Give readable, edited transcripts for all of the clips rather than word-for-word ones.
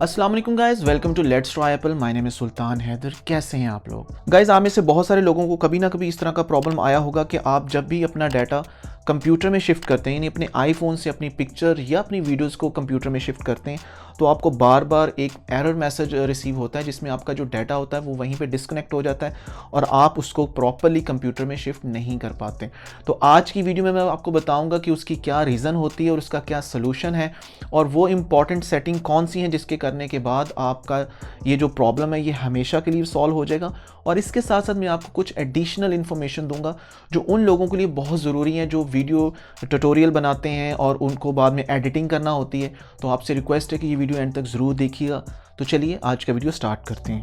अस्सलाम वालेकुम guys, welcome to let's try apple. My name is Sultan Haider. कैसे हैं आप लोग? गाइस, आप में से बहुत सारे लोगों को कभी ना कभी इस तरह का प्रॉब्लम आया होगा कि आप जब भी अपना डाटा कंप्यूटर में शिफ्ट करते हैं, यानी अपने आईफोन से अपनी पिक्चर या अपनी वीडियोस को कंप्यूटर में शिफ्ट करते हैं, तो आपको बार बार एक एरर मैसेज रिसीव होता है जिसमें आपका जो डाटा होता है वो वहीं पे डिस्कनेक्ट हो जाता है और आप उसको प्रॉपरली कंप्यूटर में शिफ्ट नहीं कर पाते। तो आज की वीडियो में मैं आपको बताऊंगा कि उसकी क्या रीज़न होती है और उसका क्या सलूशन है और वो इम्पॉर्टेंट सेटिंग कौन सी हैं जिसके करने के बाद आपका ये जो प्रॉब्लम है ये हमेशा के लिए सॉल्व हो जाएगा। और इसके साथ साथ मैं आपको कुछ एडिशनल इन्फॉर्मेशन दूंगा जो उन लोगों के लिए बहुत ज़रूरी है जो वीडियो ट्यूटोरियल बनाते हैं और उनको बाद में एडिटिंग करना होती है। तो आपसे रिक्वेस्ट है कि ये वीडियो एंड तक ज़रूर देखिएगा। तो चलिए आज का वीडियो स्टार्ट करते हैं।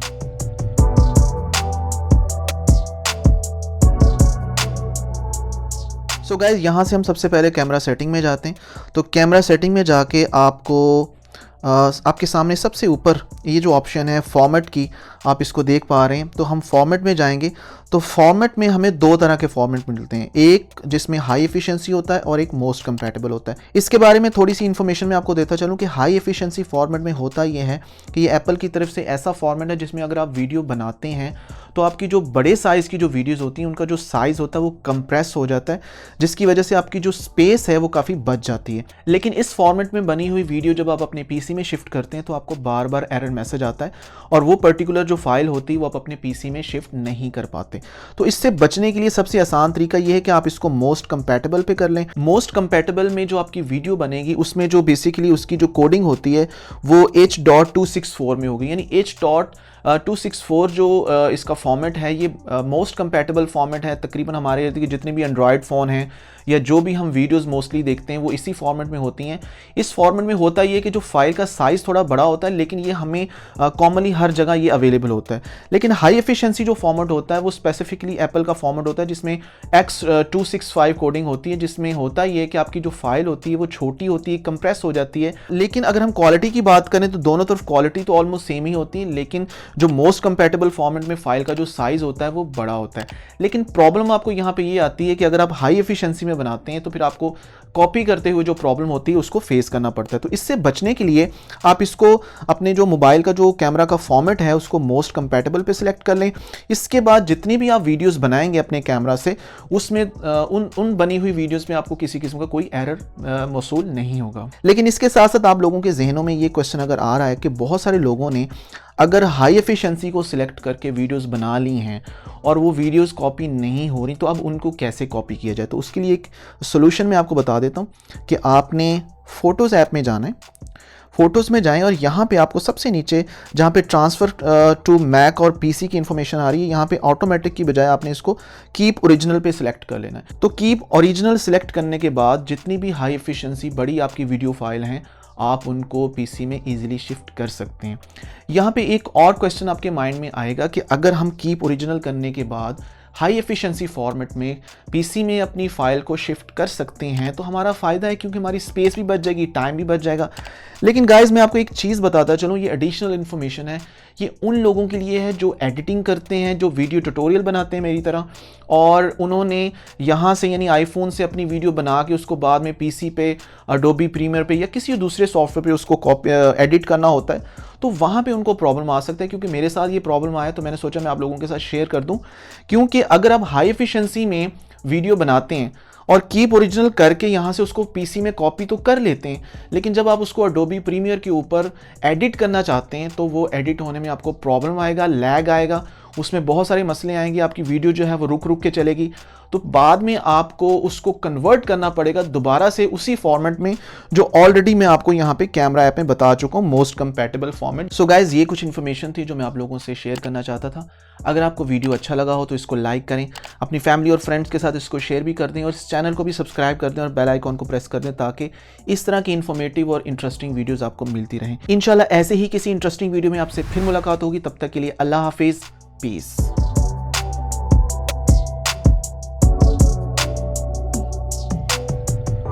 सो गाइस, यहाँ से हम सबसे पहले कैमरा सेटिंग में जाते हैं। तो कैमरा सेटिंग में जाके आपको आपके सामने सबसे ऊपर ये जो ऑप्शन है फॉर्मेट की, आप इसको देख पा रहे हैं। तो हम फॉर्मेट में जाएंगे तो फॉर्मेट में हमें दो तरह के फॉर्मेट मिलते हैं, एक जिसमें हाई एफिशिएंसी होता है और एक मोस्ट कंपैटिबल होता है। इसके बारे में थोड़ी सी इन्फॉर्मेशन मैं आपको देता चलूँ कि हाई एफिशिएंसी फॉर्मेट में होता ये है कि ये एप्पल की तरफ से ऐसा फॉर्मेट है जिसमें अगर आप वीडियो बनाते हैं तो आपकी जो बड़े साइज़ की जो वीडियोज़ होती हैं उनका जो साइज़ होता है वो कंप्रेस हो जाता है, जिसकी वजह से आपकी जो स्पेस है वो काफ़ी बच जाती है। लेकिन इस फॉर्मेट में बनी हुई वीडियो जब आप अपने पीसी में शिफ्ट करते हैं तो आपको बार बार एरर मैसेज आता है और वो पर्टिकुलर जो फाइल होती है वो आप अपने पीसी में शिफ्ट नहीं कर पाते। तो इससे बचने के लिए सबसे आसान तरीका ये है कि आप इसको मोस्ट कंपैटिबल पे कर लें। मोस्ट कंपैटिबल में जो आपकी वीडियो बनेगी उसमें जो बेसिकली उसकी जो कोडिंग होती है वो H.264 में होगी, यानी H.264 जो इसका फॉर्मेट है ये मोस्ट कंपैटिबल फॉर्मेट है। तकरीबन हमारे जितने भी एंड्रॉयड फ़ोन हैं या जो भी हम वीडियोस मोस्टली देखते हैं वो इसी फॉर्मेट में होती हैं। इस फॉर्मेट में होता ये कि जो फाइल का साइज़ थोड़ा बड़ा होता है, लेकिन ये हमें कॉमनली हर जगह ये अवेलेबल होता है। लेकिन हाई एफिशिएंसी जो फॉर्मेट होता है वो स्पेसिफिकली एप्पल का फॉर्मेट होता है जिसमें X265 कोडिंग होती है, जिसमें होता ये है कि आपकी जो फाइल होती है वो छोटी होती है, कंप्रेस हो जाती है। लेकिन अगर हम क्वालिटी की बात करें तो दोनों तरफ क्वालिटी तो ऑलमोस्ट सेम ही होती है, लेकिन जो मोस्ट कंपैटिबल फॉर्मेट में फाइल का जो साइज़ होता है वो बड़ा होता है। लेकिन प्रॉब्लम आपको यहाँ पे ये आती है कि अगर आप हाई एफिशिएंसी में बनाते हैं तो फिर आपको कॉपी करते हुए जो प्रॉब्लम होती है उसको फेस करना पड़ता है। तो इससे बचने के लिए आप इसको अपने जो मोबाइल का जो कैमरा का फॉर्मेट है उसको मोस्ट कंपैटिबल पे सिलेक्ट कर लें। इसके बाद जितनी भी आप वीडियोस बनाएंगे अपने कैमरा से उसमें उन बनी हुई वीडियोस में आपको किसी किस्म का कोई एरर मौसूल नहीं होगा। लेकिन इसके साथ साथ आप लोगों के जहनों में ये क्वेश्चन अगर आ रहा है कि बहुत सारे लोगों ने अगर हाई एफिशिएंसी को सिलेक्ट करके वीडियोस बना ली हैं और वो वीडियोस कॉपी नहीं हो रही, तो अब उनको कैसे कॉपी किया जाए। तो उसके लिए एक सोल्यूशन मैं आपको बता देता हूँ कि आपने फ़ोटोज़ ऐप में जाना है। फ़ोटोज़ में जाएं और यहाँ पे आपको सबसे नीचे जहाँ पे ट्रांसफ़र टू मैक और पीसी की इन्फॉर्मेशन आ रही है, यहाँ पे ऑटोमेटिक की बजाय आपने इसको कीप ओरिजिनल पे सिलेक्ट कर लेना है। तो कीप ओरिजिनल सिलेक्ट करने के बाद जितनी भी हाई एफिशिएंसी बड़ी आपकी वीडियो फाइल हैं आप उनको पीसी में इजीली शिफ्ट कर सकते हैं। यहाँ पे एक और क्वेश्चन आपके माइंड में आएगा कि अगर हम कीप ओरिजिनल करने के बाद हाई एफिशिएंसी फॉर्मेट में पीसी में अपनी फ़ाइल को शिफ्ट कर सकते हैं तो हमारा फ़ायदा है, क्योंकि हमारी स्पेस भी बच जाएगी, टाइम भी बच जाएगा। लेकिन गाइस, मैं आपको एक चीज़ बताता चलूँ, ये एडिशनल इन्फॉर्मेशन है, ये उन लोगों के लिए है जो एडिटिंग करते हैं, जो वीडियो ट्यूटोरियल बनाते हैं मेरी तरह, और उन्होंने यहाँ से यानी आईफोन से अपनी वीडियो बना के उसको बाद में पीसी पे एडोबी प्रीमियर पे या किसी दूसरे सॉफ्टवेयर पे उसको एडिट करना होता है। तो वहाँ पे उनको प्रॉब्लम आ सकता है, क्योंकि मेरे साथ ये प्रॉब्लम आया तो मैंने सोचा मैं आप लोगों के साथ शेयर कर दूं। क्योंकि अगर आप हाई एफिशिएंसी में वीडियो बनाते हैं और कीप ओरिजिनल करके यहाँ से उसको पीसी में कॉपी तो कर लेते हैं, लेकिन जब आप उसको एडोबी प्रीमियर के ऊपर एडिट करना चाहते हैं तो वो एडिट होने में आपको प्रॉब्लम आएगा, लैग आएगा, उसमें बहुत सारे मसले आएंगे, आपकी वीडियो जो है वो रुक रुक के चलेगी। तो बाद में आपको उसको कन्वर्ट करना पड़ेगा दोबारा से उसी फॉर्मेट में जो ऑलरेडी मैं आपको यहाँ पे कैमरा ऐप में बता चुका हूँ, most compatible format. So guys, ये कुछ इन्फॉर्मेशन थी जो मैं आप लोगों से शेयर करना चाहता था। अगर आपको वीडियो अच्छा लगा हो तो इसको लाइक करें, अपनी फैमिली और फ्रेंड्स के साथ इसको शेयर भी कर दें और इस चैनल को भी सब्सक्राइब कर दें और बेल आइकॉन को प्रेस कर दें ताकि इस तरह की इन्फॉर्मेटिव और इंटरेस्टिंग वीडियोज़ आपको मिलती रहें। इंशाल्लाह ऐसे ही किसी इंटरेस्टिंग वीडियो में आपसे फिर मुलाकात होगी। तब तक के लिए अल्लाह हाफिज़, पीस।